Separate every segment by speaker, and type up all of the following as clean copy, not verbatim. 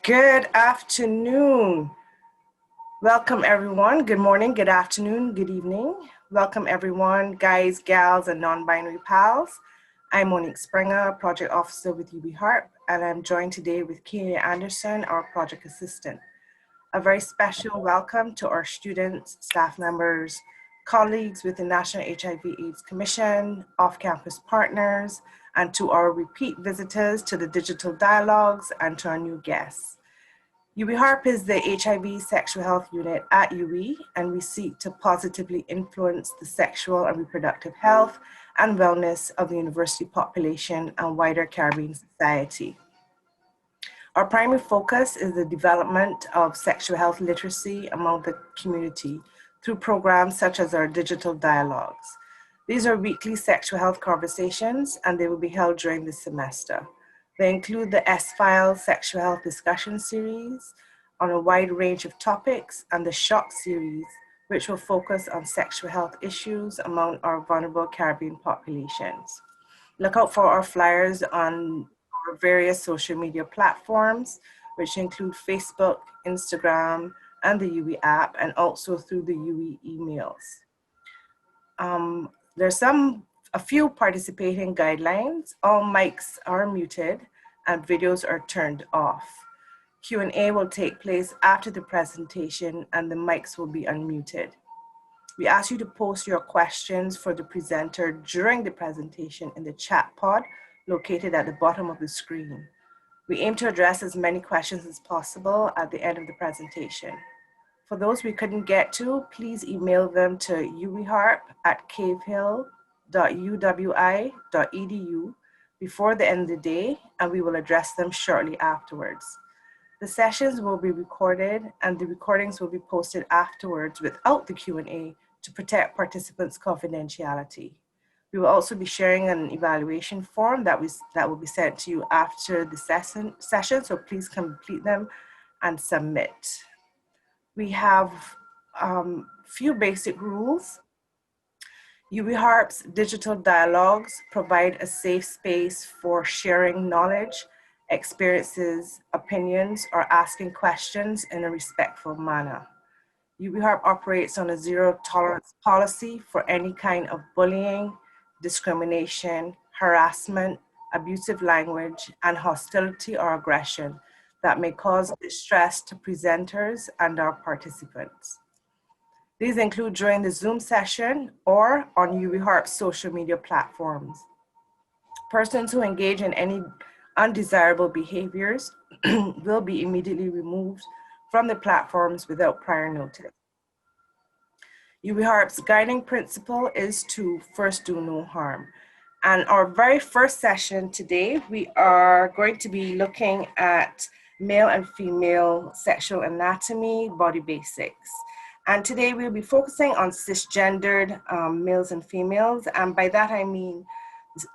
Speaker 1: Good afternoon. Welcome everyone. Good morning, good afternoon, good evening. Welcome everyone, guys, gals, and non-binary pals. I'm Monique Springer, Project Officer with UWIHARP, and I'm joined today with Kenya Anderson, our Project Assistant. A very special welcome to our students, staff members, colleagues with the National HIV/AIDS Commission, off-campus partners, and to our repeat visitors to the digital dialogues and to our new guests. UWIHARP is the HIV sexual health unit at UWI, and we seek to positively influence the sexual and reproductive health and wellness of the university population and wider Caribbean society. Our primary focus is the development of sexual health literacy among the community through programs such as our digital dialogues. These are weekly sexual health conversations, and they will be held during the semester. They include the S-Files Sexual Health Discussion Series on a wide range of topics, and the Shock Series, which will focus on sexual health issues among our vulnerable Caribbean populations. Look out for our flyers on our various social media platforms, which include Facebook, Instagram, and the UWI app, and also through the UWI emails. There's a few participating guidelines. All mics are muted and videos are turned off. Q&A will take place after the presentation and the mics will be unmuted. We ask you to post your questions for the presenter during the presentation in the chat pod located at the bottom of the screen. We aim to address as many questions as possible at the end of the presentation. For those we couldn't get to, please email them to uwiharp@cavehill.uwi.edu before the end of the day, and we will address them shortly afterwards. The sessions will be recorded and the recordings will be posted afterwards without the Q&A to protect participants' confidentiality. We will also be sharing an evaluation form that will be sent to you after the session, so please complete them and submit. We have few basic rules. UWIHARP's digital dialogues provide a safe space for sharing knowledge, experiences, opinions, or asking questions in a respectful manner. UWIHARP operates on a zero tolerance policy for any kind of bullying, discrimination, harassment, abusive language, and hostility or aggression that may cause distress to presenters and our participants. These include during the Zoom session or on UWIHARP's social media platforms. Persons who engage in any undesirable behaviors will be immediately removed from the platforms without prior notice. UWIHARP's guiding principle is to first do no harm. And our very first session today, we are going to be looking at male and female sexual anatomy, body basics. And today we'll be focusing on cisgendered males and females. And by that I mean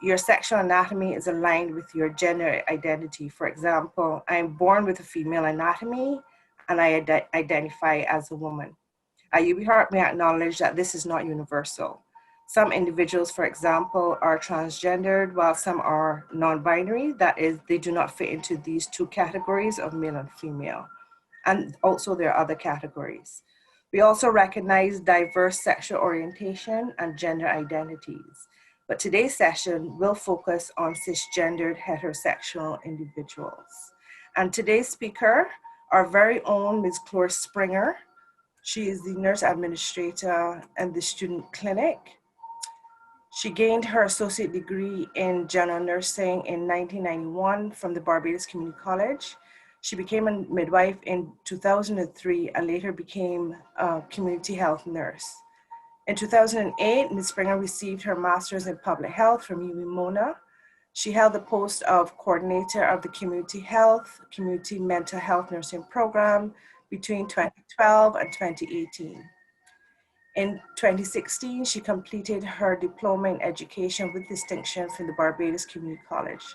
Speaker 1: your sexual anatomy is aligned with your gender identity. For example, I'm born with a female anatomy and I identify as a woman. At UWIHARP, we acknowledge that this is not universal. Some individuals, for example, are transgendered, while some are non-binary. That is, they do not fit into these two categories of male and female. And also there are other categories. We also recognize diverse sexual orientation and gender identities. But today's session will focus on cisgendered heterosexual individuals. And today's speaker, our very own Ms. Chloir Springer. She is the nurse administrator in the student clinic. She gained her associate degree in general nursing in 1991 from the Barbados Community College. She became a midwife in 2003 and later became a community health nurse. In 2008, Ms. Springer received her master's in public health from UWI-MONA. She held the post of coordinator of the community mental health nursing program between 2012 and 2018. In 2016, she completed her diploma in education with distinction from the Barbados Community College.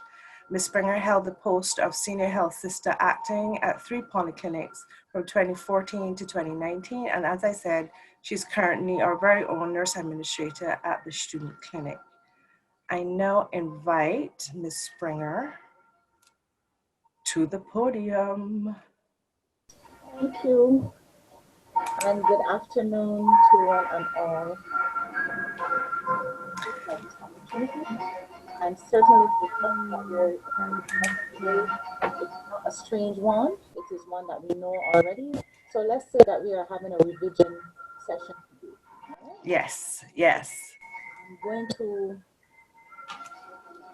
Speaker 1: Ms. Springer held the post of senior health sister acting at 3 polyclinics from 2014 to 2019. And as I said, she's currently our very own nurse administrator at the student clinic. I now invite Ms. Springer to the podium.
Speaker 2: Thank you, and good afternoon to one and all for this opportunity. And certainly the topic that we're discussing today is not a strange one. It is one that we know already. So let's say that we are having a revision session today. All right?
Speaker 1: Yes, yes.
Speaker 2: I'm going to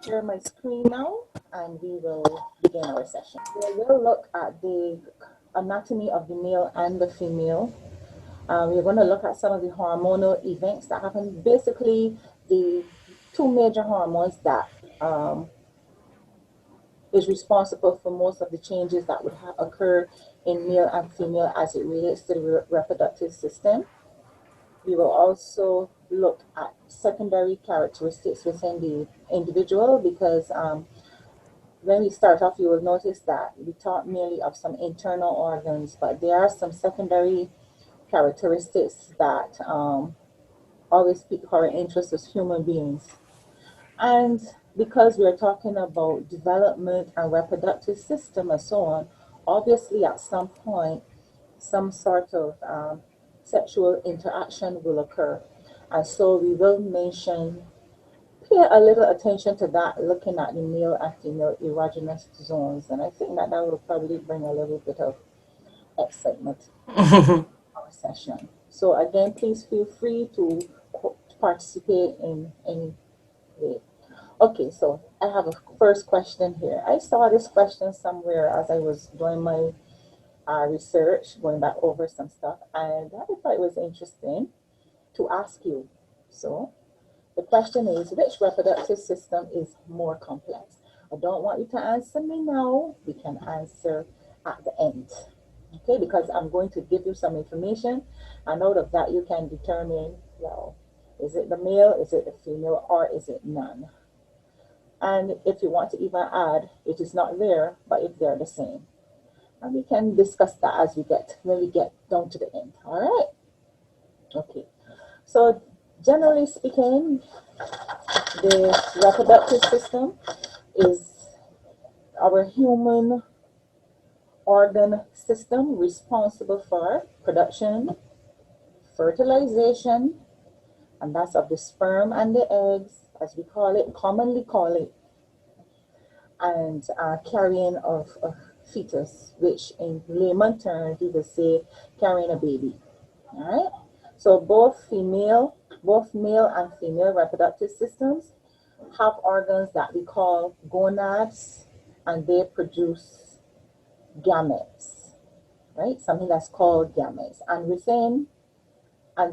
Speaker 2: share my screen now and we will begin our session. We will look at the anatomy of the male and the female. We're going to look at some of the hormonal events that happen. Basically, the two major hormones that is responsible for most of the changes that would occur in male and female as it relates to the reproductive system. We will also look at secondary characteristics within the individual because when we start off, you will notice that we talk merely of some internal organs, but there are some secondary characteristics that always pique our interest as human beings. And because we're talking about development and reproductive system and so on, obviously at some point, some sort of sexual interaction will occur. And so we will pay a little attention to that, looking at the male and female erogenous zones. And I think that will probably bring a little bit of excitement to our session. So again, please feel free to participate in any way. Okay, so I have a first question here. I saw this question somewhere as I was doing my research, going back over some stuff, and I thought it was interesting to ask you. So the question is, which reproductive system is more complex? I don't want you to answer me now. We can answer at the end. Okay, because I'm going to give you some information, and out of that you can determine, well, is it the male, is it the female, or is it none? And if you want to even add, it is not there, but if they're the same. And we can discuss that as when we get down to the end. All right? Okay. So generally speaking, the reproductive system is our human organ system responsible for production, fertilization, and that's of the sperm and the eggs, as we commonly call it, and carrying of a fetus, which in layman terms we would say carrying a baby. All right. So both male and female reproductive systems have organs that we call gonads, and they produce gametes, right? Something that's called gametes, and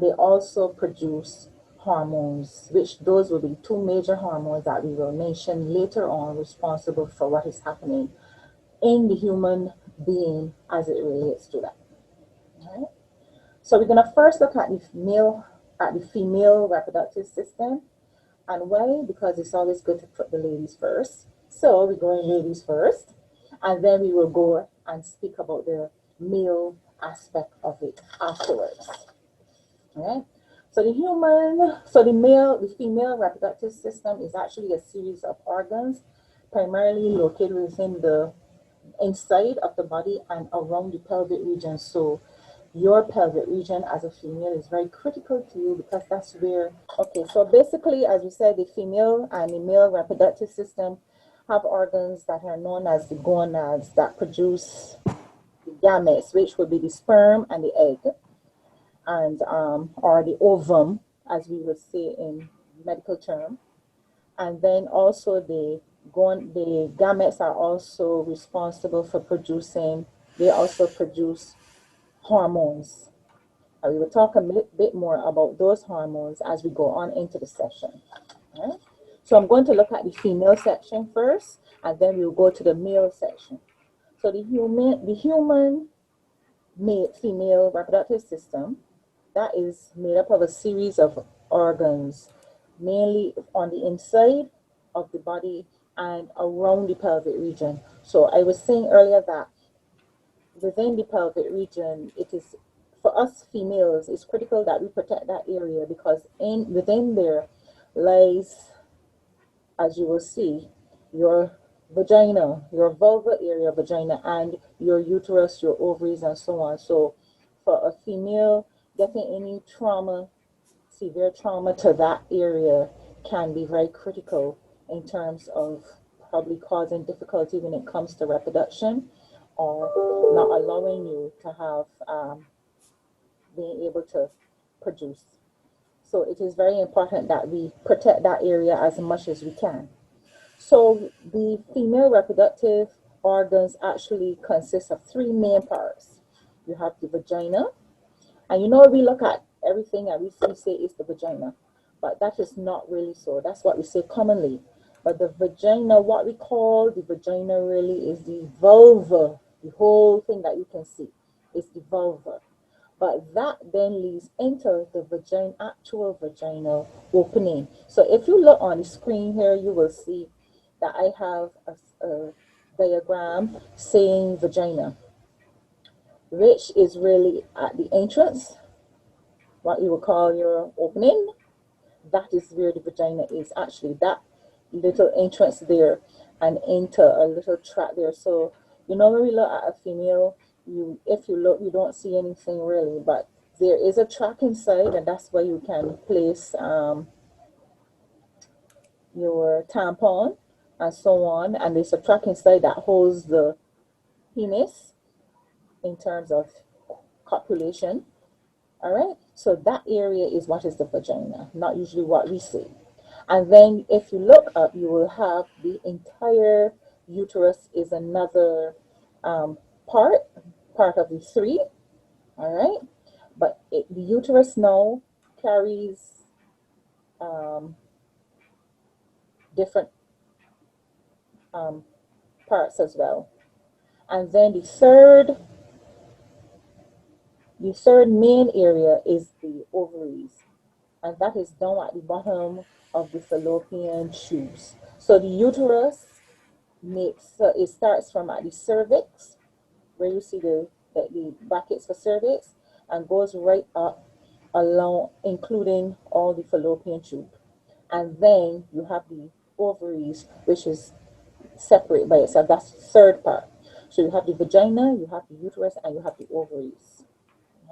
Speaker 2: they also produce hormones, which those will be two major hormones that we will mention later on, responsible for what is happening in the human being as it relates to that. All right. So we're going to first look at the female reproductive system. And why? Because it's always good to put the ladies first. So we're going ladies first, and then we will go and speak about the male aspect of it afterwards. All right. So the female reproductive system is actually a series of organs, primarily located within the inside of the body and around the pelvic region. So your pelvic region as a female is very critical to you because that's where, okay, so basically, as we said, the female and the male reproductive system have organs that are known as the gonads that produce the gametes, which would be the sperm and the egg, and or the ovum, as we would say in medical term. And then also the gametes are also responsible for they also produce hormones. And we will talk a bit more about those hormones as we go on into the session. All right? So I'm going to look at the female section first, and then we'll go to the male section. So the human female reproductive system, that is made up of a series of organs, mainly on the inside of the body and around the pelvic region. So I was saying earlier that within the pelvic region, it is, for us females, it's critical that we protect that area because within there lies, as you will see, your vagina, your vulva area, vagina, and your uterus, your ovaries, and so on. So for a female, getting any trauma, severe trauma to that area can be very critical in terms of probably causing difficulty when it comes to reproduction, or not allowing you to have being able to produce. So it is very important that we protect that area as much as we can. So the female reproductive organs actually consist of three main parts. You have the vagina, and we look at everything and we say it's the vagina, but that is not really so. That's what we say commonly. But the vagina, what we call the vagina really is the vulva. The whole thing that you can see is the vulva. But that then leads into the vagina, actual vaginal opening. So if you look on the screen here, you will see that I have a diagram saying vagina, which is really at the entrance, what you would call your opening. That is where the vagina is, actually that little entrance there, and into a little track there. So when we look at a female, if you look, you don't see anything really, but there is a track inside, and that's where you can place your tampon and so on. And there's a track inside that holds the penis in terms of copulation. All right, so that area is what is the vagina, not usually what we see. And then if you look up, you will have the entire uterus is another part of the three. All right, but the uterus now carries different parts as well. And then the third main area is the ovaries, and that is down at the bottom of the fallopian tubes. So the uterus it starts from at the cervix, where you see the brackets for cervix, and goes right up along, including all the fallopian tube. And then you have the ovaries, which is separate by itself. That's the third part. So you have the vagina, you have the uterus, and you have the ovaries.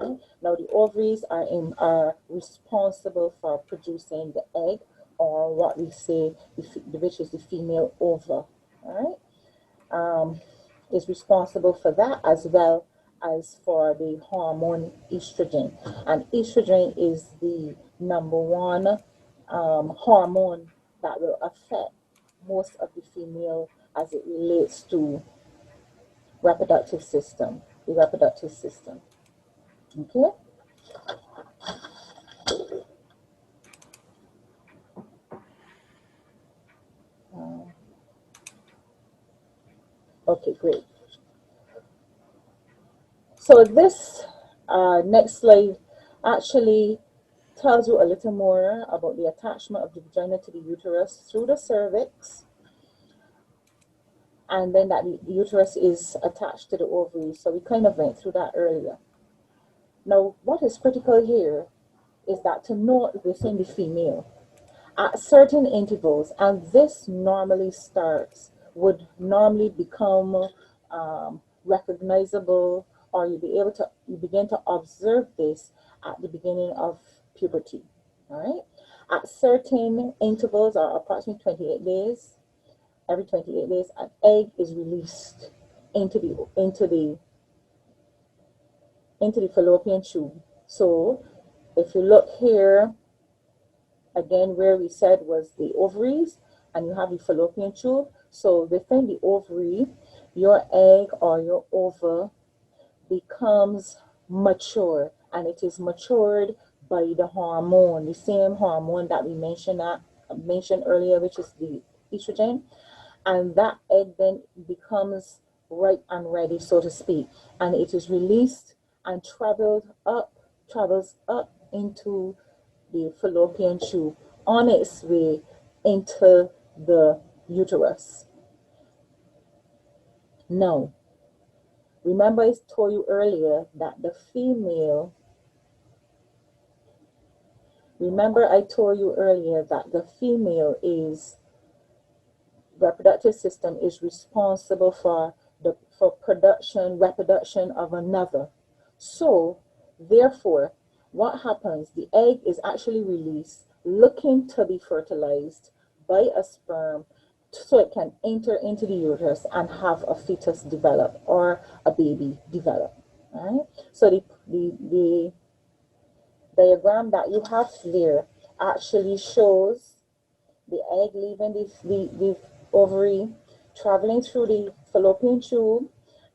Speaker 2: Okay? Now the ovaries are responsible for producing the egg, or what we say, which is the female ova. All right, is responsible for that, as well as for the hormone estrogen. And estrogen is the number one hormone that will affect most of the female as it relates to the reproductive system. Okay. Okay, great. So this next slide actually tells you a little more about the attachment of the vagina to the uterus through the cervix, and then that the uterus is attached to the ovaries. So we kind of went through that earlier. Now, what is critical here is that to note within the female, at certain intervals, and this would normally become recognizable, or you begin to observe this at the beginning of puberty. All right, at certain intervals, or approximately 28 days, every 28 days, an egg is released into the fallopian tube. So if you look here, again, where we said was the ovaries, and you have the fallopian tube. So within the ovary, your egg or your ova becomes mature, and it is matured by the hormone, the same hormone that we mentioned earlier, which is the estrogen. And that egg then becomes ripe and ready, so to speak, and it is released and travels up into the fallopian tube on its way into the uterus. Now, remember I told you earlier that the female is reproductive system is responsible for the reproduction of another. So therefore, what happens? The egg is actually released, looking to be fertilized by a sperm, so it can enter into the uterus and have a fetus develop or a baby develop. All right. So the diagram that you have there actually shows the egg leaving the ovary, traveling through the fallopian tube,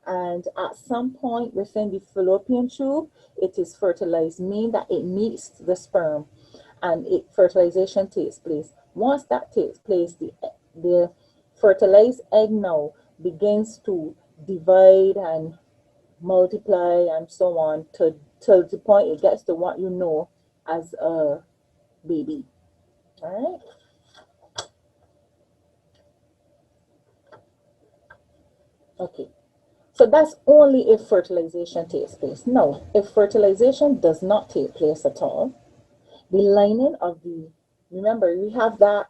Speaker 2: and at some point within the fallopian tube, it is fertilized, meaning that it meets the sperm and fertilization takes place. Once that takes place, the fertilized egg now begins to divide and multiply and so on till the point it gets to what you know as a baby. All right. Okay. So that's only if fertilization takes place. Now, if fertilization does not take place at all, the lining of remember we have that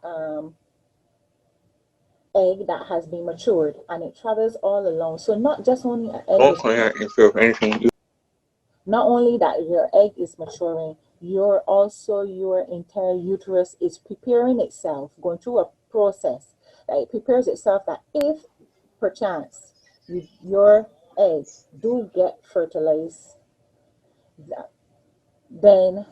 Speaker 2: egg that has been matured and it travels all along. So not just only an egg not only that your egg is maturing, your entire uterus is preparing itself, going through a process that it prepares itself that if perchance your eggs do get fertilized, then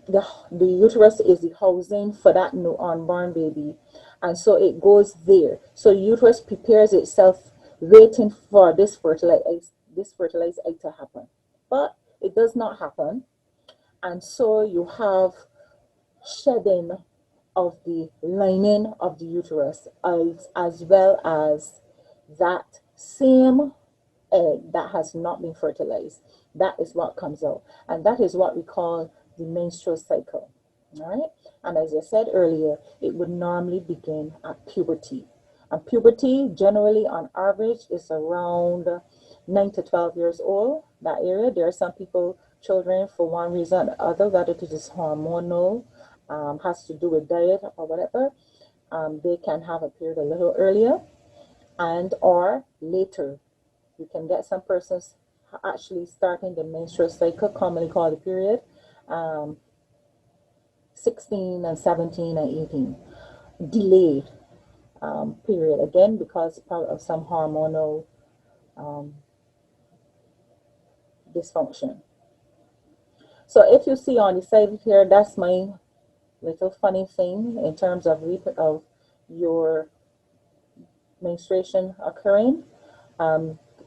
Speaker 2: the uterus is the housing for that new unborn baby, and so it goes there. So uterus prepares itself, waiting for this fertilized egg to happen, but it does not happen, and so you have shedding of the lining of the uterus, as well as that same egg that has not been fertilized. That is what comes out, and that is what we call the menstrual cycle. All right, and as I said earlier, it would normally begin at puberty, and puberty generally on average is around 9 to 12 years old, that area. There are some people, children, for one reason or other, whether it is hormonal, has to do with diet or whatever, they can have a period a little earlier and or later. You can get some persons actually starting the menstrual cycle, commonly called the period, 16 and 17 and 18. Delayed period, again, because of some hormonal dysfunction. So if you see on the side here, that's my little funny thing in terms of your menstruation occurring.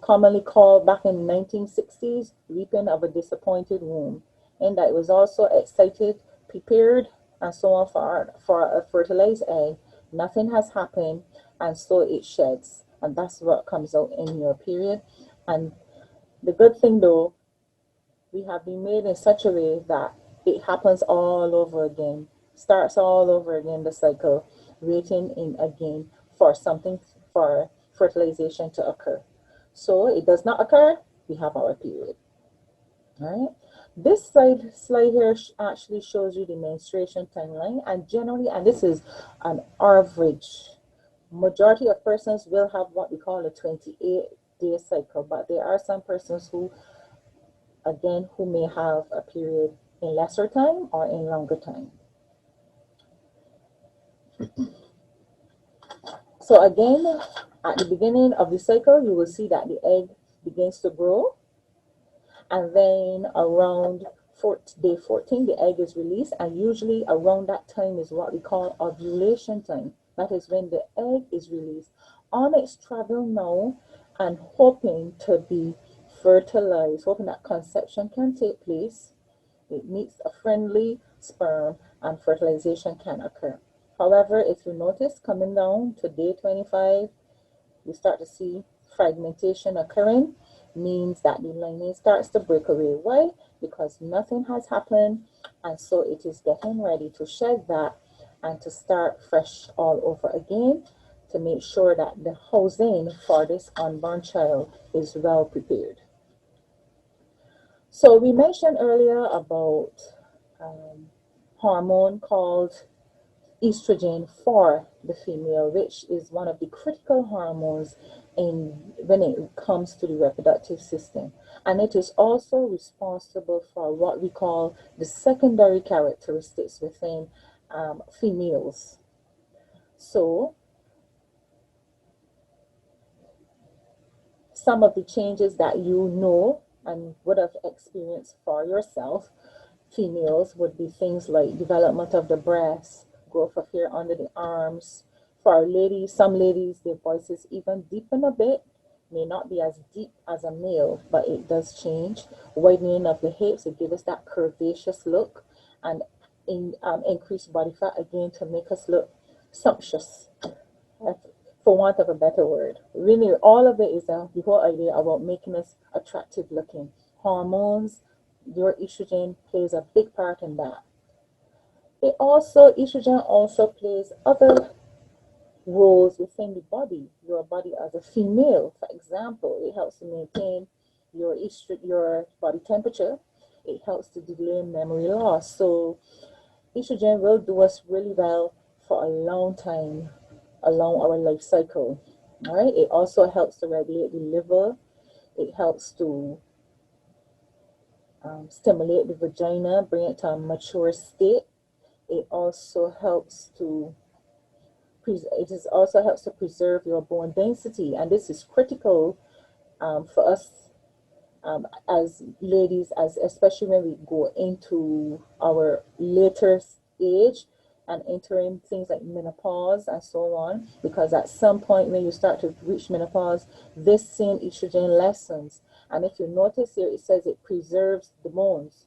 Speaker 2: Commonly called back in the 1960s reaping of a disappointed womb, and that it was also excited, prepared, and so on for a fertilized egg. Nothing has happened, and so it sheds, and that's what comes out in your period. And the good thing though, we have been made in such a way that it happens all over again, starts all over again, the cycle, waiting in again for something, for fertilization to occur. So it does not occur, we have our period. All right. This slide here actually shows you the menstruation timeline, and generally, and this is an average, majority of persons will have what we call a 28-day cycle, but there are some persons who, again, who may have a period in lesser time or in longer time. So again, at the beginning of the cycle, you will see that the egg begins to grow, and then around day 14, the egg is released, and usually around that time is what we call ovulation time. That is when the egg is released on its travel now and hoping to be fertilized, hoping that conception can take place. It meets a friendly sperm and fertilization can occur. However, if you notice, coming down to day 25, you start to see fragmentation occurring, means that the lining starts to break away. Why? Because nothing has happened, and so it is getting ready to shed that and to start fresh all over again, to make sure that the housing for this unborn child is well prepared. So we mentioned earlier about hormone called estrogen for the female, which is one of the critical hormones when it comes to the reproductive system. And it is also responsible for what we call the secondary characteristics within females. So some of the changes that you know and would have experienced for yourself, females, would be things like development of the breasts, growth of hair under the arms. For ladies, some ladies, their voices even deepen a bit, may not be as deep as a male, but it does change. Widening of the hips, it gives us that curvaceous look, and increased body fat, again, to make us look sumptuous, for want of a better word. Really, all of it is the whole idea about making us attractive looking. Hormones, your estrogen plays a big part in that. Estrogen also plays other roles within the body, your body as a female. For example, it helps to maintain your body temperature. It helps to delay memory loss. So estrogen will do us really well for a long time along our life cycle. All right. It also helps to regulate the liver. It helps to stimulate the vagina, bring it to a mature state. It also helps to preserve your bone density, and this is critical for us as ladies, as especially when we go into our later age and entering things like menopause and so on, because at some point when you start to reach menopause, this same estrogen lessens. And if you notice here, it says it preserves the bones.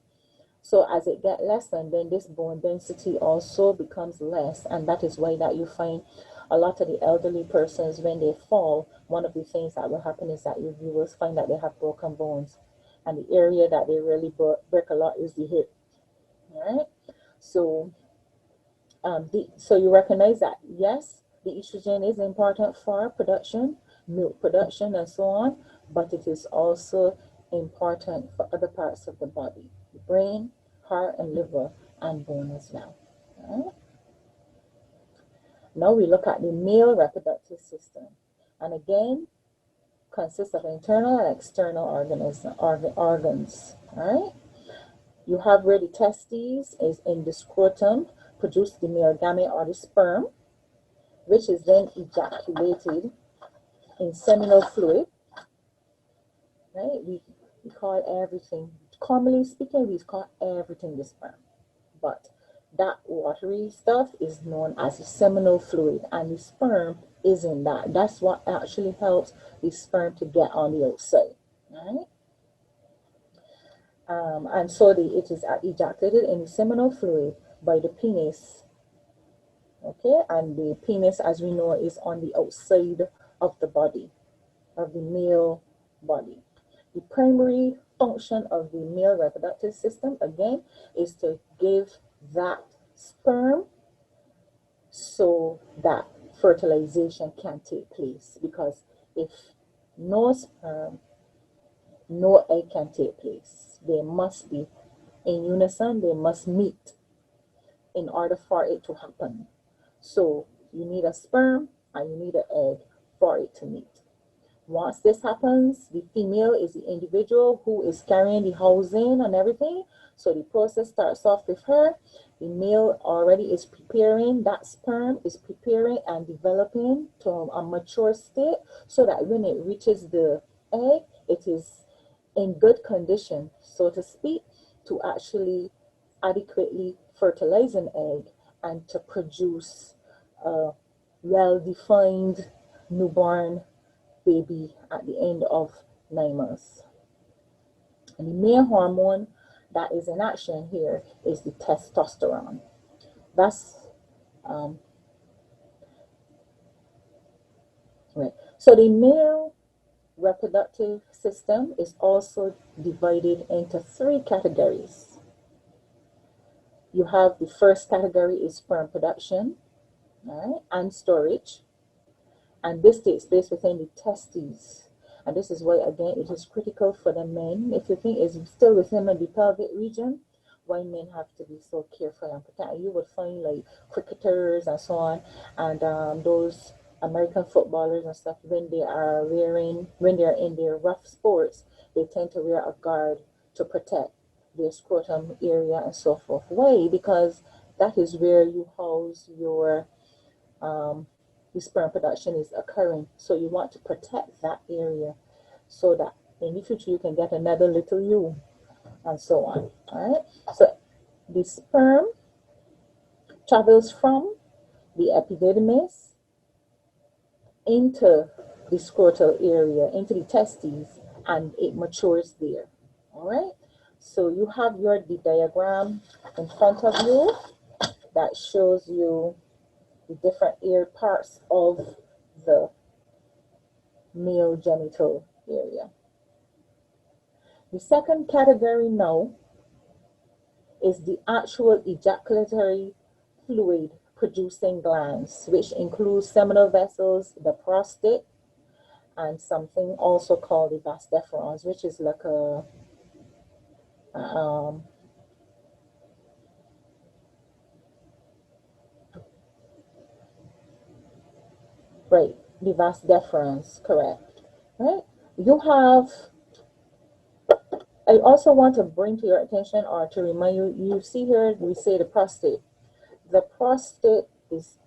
Speaker 2: So as it gets lessened, then this bone density also becomes less, and that is why that you find a lot of the elderly persons, when they fall, one of the things that will happen is that you will find that they have broken bones, and the area that they really break a lot is the hip. All right. So so you recognize that yes, the estrogen is important for production, milk production, and so on, but it is also important for other parts of the body, the brain, heart, and liver, and bone as well. All right? Now we look at the male reproductive system, and again, consists of internal and external organs. All right. You have where the testes is in the scrotum, produce the male gamete or the sperm, which is then ejaculated in seminal fluid. Right? We call everything, commonly speaking, we call everything the sperm. But that watery stuff is known as the seminal fluid, and the sperm is in that. That's what actually helps the sperm to get on the outside. Right? And so it is ejaculated in the seminal fluid by the penis. Okay, and the penis, as we know, is on the outside of the body, of the male body. The primary function of the male reproductive system, again, is to give that sperm so that fertilization can take place. Because if no sperm, no egg can take place. They must be in unison, they must meet in order for it to happen. So you need a sperm and you need an egg for it to meet. Once this happens, the female is the individual who is carrying the housing and everything. So the process starts off with her. The male already is preparing, that sperm is preparing and developing to a mature state, so that when it reaches the egg, it is in good condition, so to speak, to actually adequately fertilize an egg and to produce a well-defined newborn baby at the end of 9 months. And the main hormone that is in action here is the testosterone. That's right. So the male reproductive system is also divided into 3 categories. You have the first category is sperm production, right, and storage. And this takes place within the testes. And this is why, again, it is critical for the men. If you think it's still within the pelvic region, why men have to be so careful and protect. You would find like cricketers and so on, and those American footballers and stuff, when they are when they are in their rough sports, they tend to wear a guard to protect their scrotum area and so forth. Why? Because that is where you house um, your sperm production is occurring. So you want to protect that area so that in the future you can get another little you and so on. All right. So the sperm travels from the epididymis into the scrotal area, into the testes, and it matures there. All right. So you have the diagram in front of you that shows you the different ear parts of the male genital area. The second category now is the actual ejaculatory fluid producing glands, which includes seminal vessels, the prostate, and something also called the vas deferens, which is like a um, right, the vas deferens, correct. Right? You have, I also want to bring to your attention or to remind you, you see here, we say the prostate. The prostate is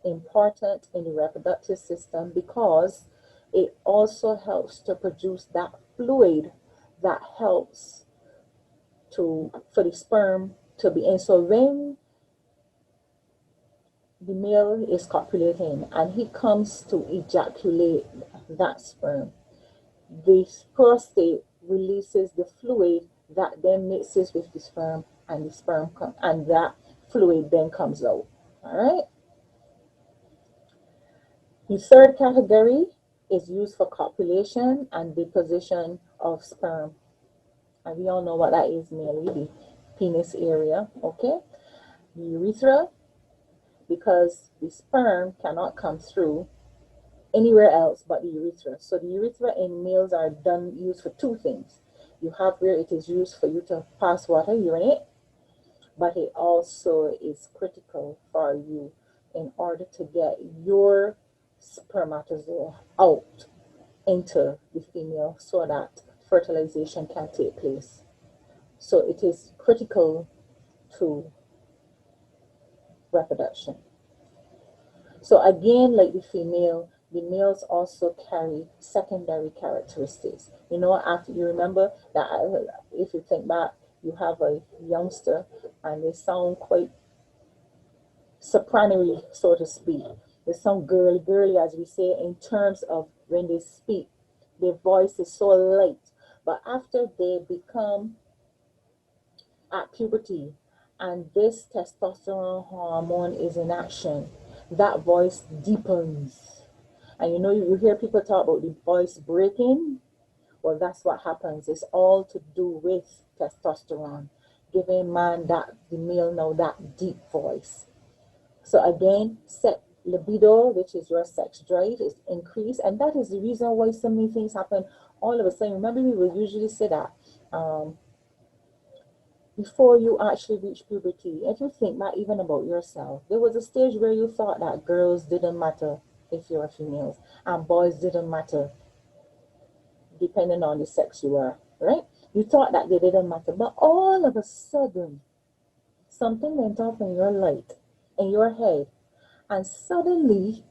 Speaker 2: important in the reproductive system because it also helps to produce that fluid that helps for the sperm to be in. So when the male is copulating and he comes to ejaculate that sperm, the prostate releases the fluid that then mixes with the sperm, and the and that fluid then comes out. All right. The third category is used for copulation and deposition of sperm. And we all know what that is mainly, the penis area, okay? The urethra, because the sperm cannot come through anywhere else but the urethra. So the urethra in males are used for two things. You have where it is used for you to pass water, urinate, but it also is critical for you in order to get your spermatozoa out into the female so that fertilization can take place. So it is critical to reproduction. So again, like the males also carry secondary characteristics. You know, after you remember that if you think back, you have a youngster and they sound quite sopranory, so to speak. They sound girly, as we say, in terms of when they speak. Their voice is so light. But after they become at puberty and this testosterone hormone is in action, that voice deepens. And you know, you hear people talk about the voice breaking. Well, that's what happens. It's all to do with testosterone, giving man the male now that deep voice. So again, set libido, which is your sex drive, is increased, and that is the reason why so many things happen all of a sudden. Remember, we will usually say that before you actually reach puberty, if you think not even about yourself, there was a stage where you thought that girls didn't matter if you're females, and boys didn't matter depending on the sex you were, right? You thought that they didn't matter, but all of a sudden, something went off in your light, in your head, and suddenly,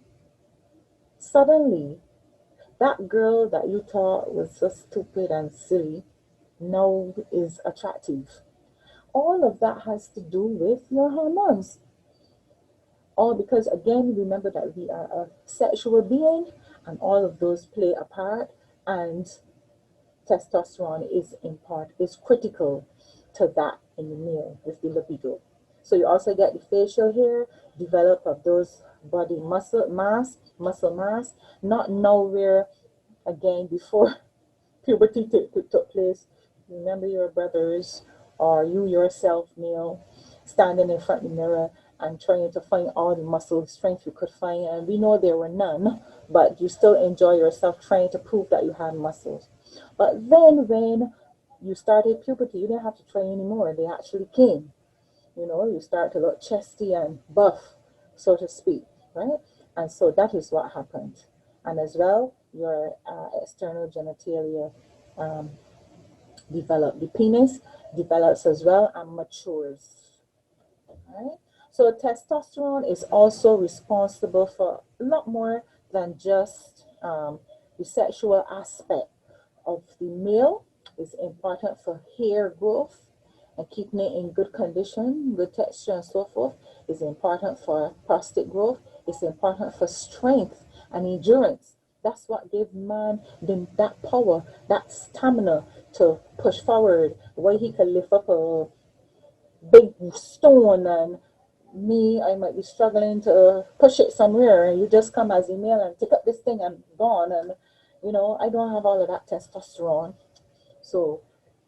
Speaker 2: that girl that you thought was so stupid and silly now is attractive. All of that has to do with your hormones. All because, again, remember that we are a sexual being and all of those play a part, and testosterone is critical to that in the male with the libido. So you also get the facial hair develop of those body muscle mass, not nowhere again before puberty took place. Remember your brothers or you yourself, male, standing in front of the mirror and trying to find all the muscle strength you could find. And we know there were none, but you still enjoy yourself trying to prove that you had muscles. But then when you started puberty, you didn't have to try anymore. They actually came. You know, you start to look chesty and buff, so to speak, right? And so that is what happened. And as well, your external genitalia um, develop. The penis develops as well and matures. Right? So testosterone is also responsible for a lot more than just the sexual aspect of the male. Is important for hair growth and keeping it in good condition, good texture and so forth. Is important for prostate growth. It's important for strength and endurance. That's what gives man that power, that stamina to push forward, where he can lift up a big stone, and me, I might be struggling to push it somewhere, and you just come as a male and pick up this thing and gone. And you know, I don't have all of that testosterone. So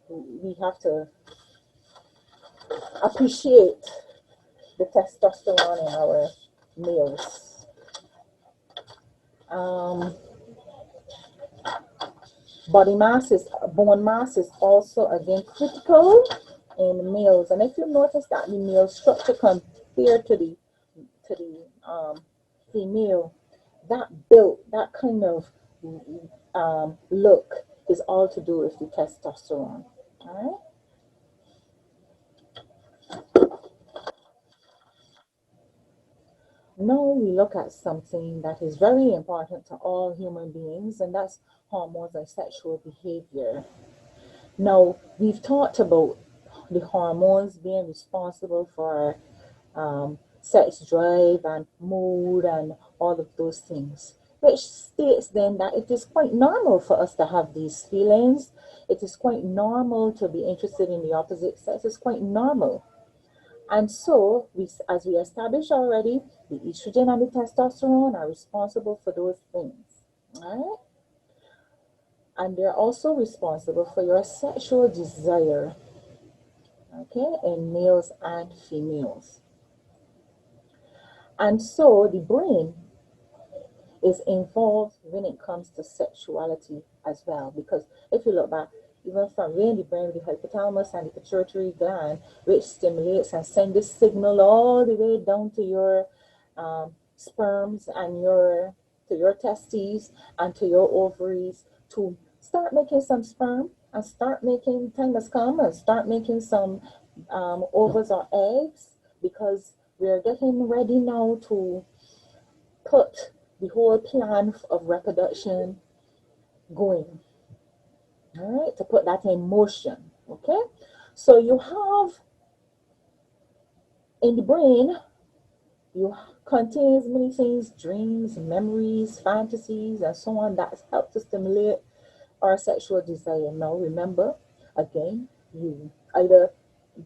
Speaker 2: we have to appreciate the testosterone in our males. Um, bone mass is also again critical in males. And if you notice that the male structure compared to the female, that built, that kind of look is all to do with the testosterone. All right. Now we look at something that is very important to all human beings, and that's hormones and sexual behavior. Now, we've talked about the hormones being responsible for sex drive and mood and all of those things, which states then that it is quite normal for us to have these feelings. It is quite normal to be interested in the opposite sex. It's quite normal. And so, as we established already, the estrogen and the testosterone are responsible for those things. All right? And they're also responsible for your sexual desire, okay, in males and females. And so the brain is involved when it comes to sexuality as well. Because if you look back, even from within the brain, the hypothalamus and the pituitary gland, which stimulates and sends this signal all the way down to your sperms and your testes and to your ovaries to start making some sperm and start making thymus come and start making some ovaries or eggs, because we're getting ready now to put the whole plan of reproduction going. All right, to put that in motion. Okay, so you have in the brain, you contains many things, dreams, memories, fantasies, and so on, that help to stimulate our sexual desire. Now, remember, again, you either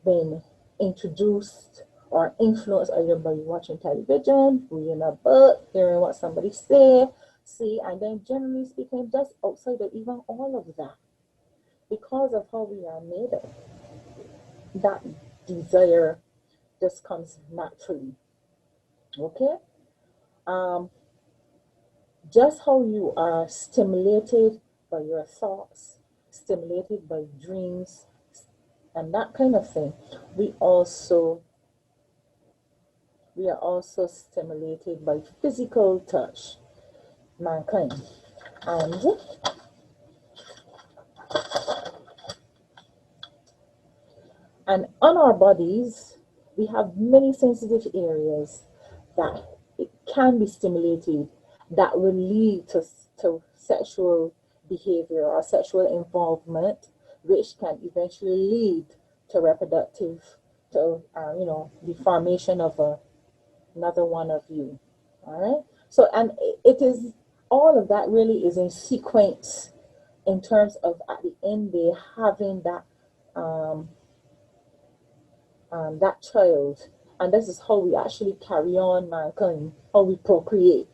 Speaker 2: been introduced or influenced either by watching television, reading a book, hearing what somebody say, see, and then generally speaking, just outside of even all of that, because of how we are made, that desire just comes naturally. Okay? Um, just how you are stimulated by your thoughts, stimulated by dreams, and that kind of thing, we are also stimulated by physical touch, mankind. And on our bodies, we have many sensitive areas that it can be stimulated, that will lead to sexual behavior or sexual involvement, which can eventually lead to reproductive, to the formation of another one of you. All right. So, and it is, all of that really is in sequence in terms of at the end they having um, that child. And this is how we actually carry on mankind, how we procreate.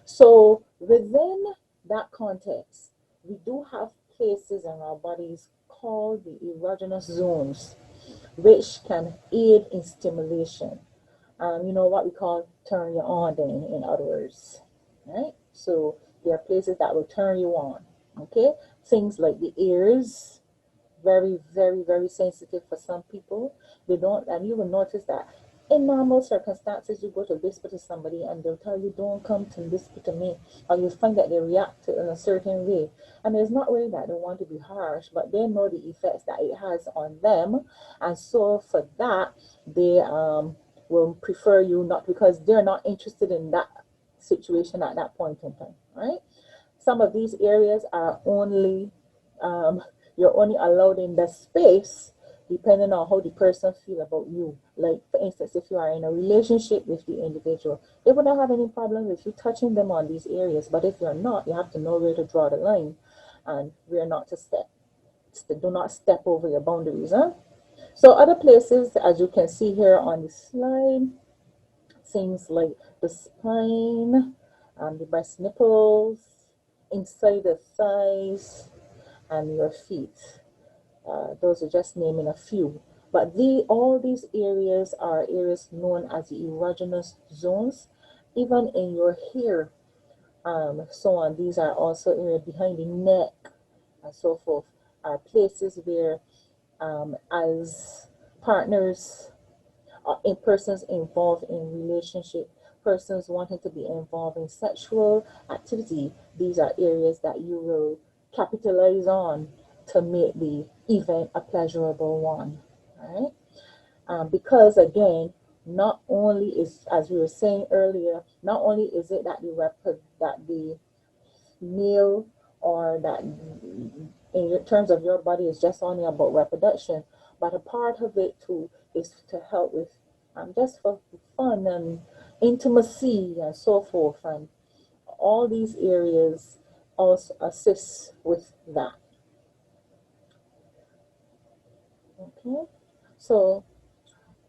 Speaker 2: So within that context, we do have places in our bodies called the erogenous zones, which can aid in stimulation. What we call turn you on, then, in other words, right? So there are places that will turn you on, okay? Things like the ears, very, very, very sensitive for some people. They don't, and you will notice that in normal circumstances, you go to whisper to somebody and they'll tell you, don't come to whisper to me. Or you'll find that they react in a certain way. And it's not really that they want to be harsh, but they know the effects that it has on them. And so for that, they will prefer you not, because they're not interested in that situation at that point in time, right? Some of these areas are only, you're only allowed in the space depending on how the person feel about you. Like, for instance, if you are in a relationship with the individual, they would not have any problem with you touching them on these areas. But if you're not, you have to know where to draw the line, and where not to step. Do not step over your boundaries, huh? So other places, as you can see here on the slide, things like the spine, the breast nipples, inside the thighs, and your feet. Those are just naming a few. But all these areas are areas known as the erogenous zones. Even in your hair, so on. These are also areas behind the neck and so forth, are places where, as partners, in persons involved in relationship, persons wanting to be involved in sexual activity, these are areas that you will capitalize on to make the event a pleasurable one, right? Because again, not only is, as we were saying earlier, not only is it that the male, or that in terms of your body is just only about reproduction, but a part of it too is to help with, just for fun and intimacy and so forth, and all these areas also assist with that. Okay, so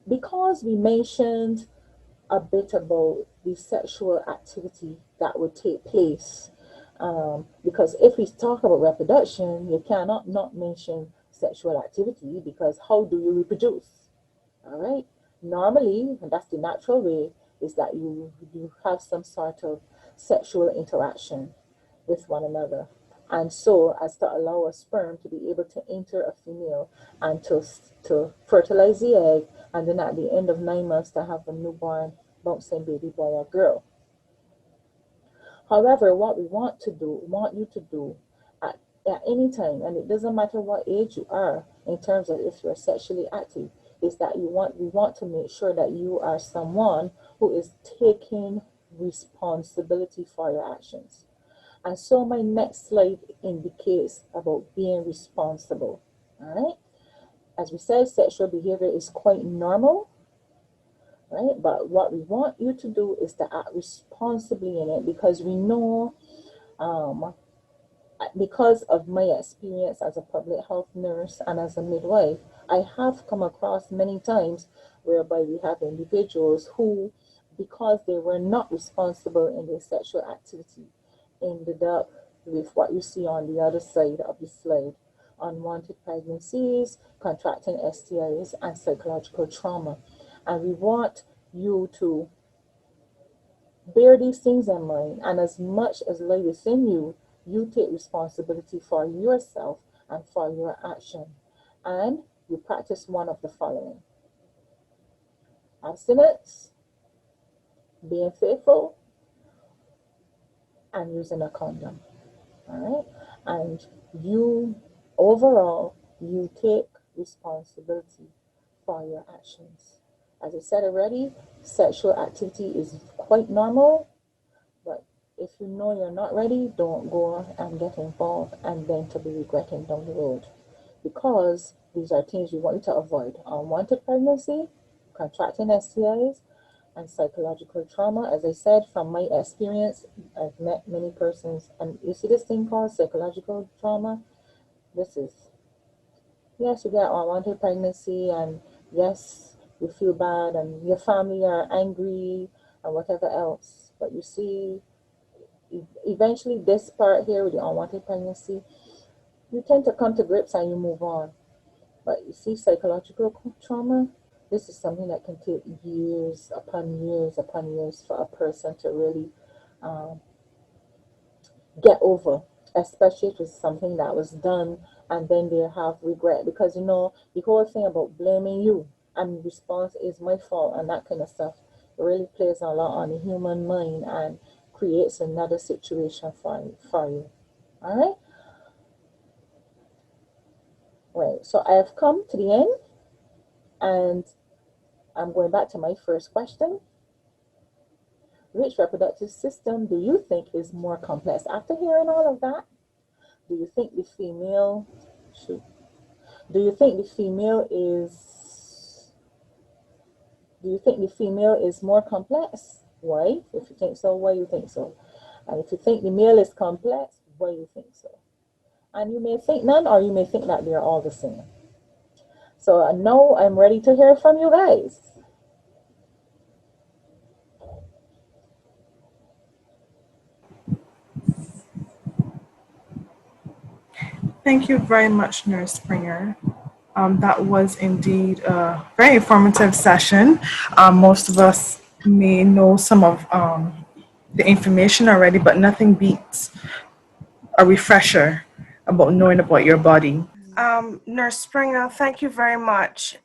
Speaker 2: because we mentioned a bit about the sexual activity that would take place. Because if we talk about reproduction, you cannot not mention sexual activity, because how do you reproduce? All right. Normally, and that's the natural way, is that you have some sort of sexual interaction with one another. And so as to allow a sperm to be able to enter a female and to fertilize the egg, and then at the end of 9 months to have a newborn bouncing baby boy or girl. However, what we want you to do at any time, and it doesn't matter what age you are in terms of if you're sexually active, is that we want to make sure that you are someone who is taking responsibility for your actions. And so my next slide indicates about being responsible. All right. As we said, sexual behavior is quite normal, right? But what we want you to do is to act responsibly in it, because we know, because of my experience as a public health nurse and as a midwife, I have come across many times whereby we have individuals who, because they were not responsible in their sexual activity, ended up with what you see on the other side of the slide: unwanted pregnancies, contracting STIs, and psychological trauma. And we want you to bear these things in mind, and as much as lay within you, you take responsibility for yourself and for your action. And you practice one of the following: abstinence, being faithful, and using a condom. All right. And you, overall, you take responsibility for your actions. As I said already, sexual activity is quite normal, but if you know you're not ready, don't go and get involved and then to be regretting down the road, because these are things we want you to avoid: unwanted pregnancy, contracting STIs, and psychological trauma. As I said, from my experience, I've met many persons, and you see this thing called psychological trauma. This is, yes, you get unwanted pregnancy, and yes, you feel bad, and your family are angry, and whatever else. But you see, eventually, this part here with the unwanted pregnancy, you tend to come to grips and you move on. But you see, psychological trauma, this is something that can take years upon years upon years for a person to really get over, especially if it's something that was done and then they have regret, because you know the whole thing about blaming you and response is my fault and that kind of stuff really plays a lot on the human mind and creates another situation for you. All right. Right. So I have come to the end, and I'm going back to my first question. Which reproductive system do you think is more complex? After hearing all of that, do you think the female should do you think the female is do you think the female is more complex? Why? If you think so, why you think so? And if you think the male is complex, why you think so? And you may think none, or you may think that they're all the same. So now I'm ready to hear from you guys.
Speaker 3: Thank you very much, Nurse Springer. That was indeed a very informative session. Most of us may know some of the information already, but nothing beats a refresher about knowing about your body.
Speaker 1: Nurse Springer, thank you very much.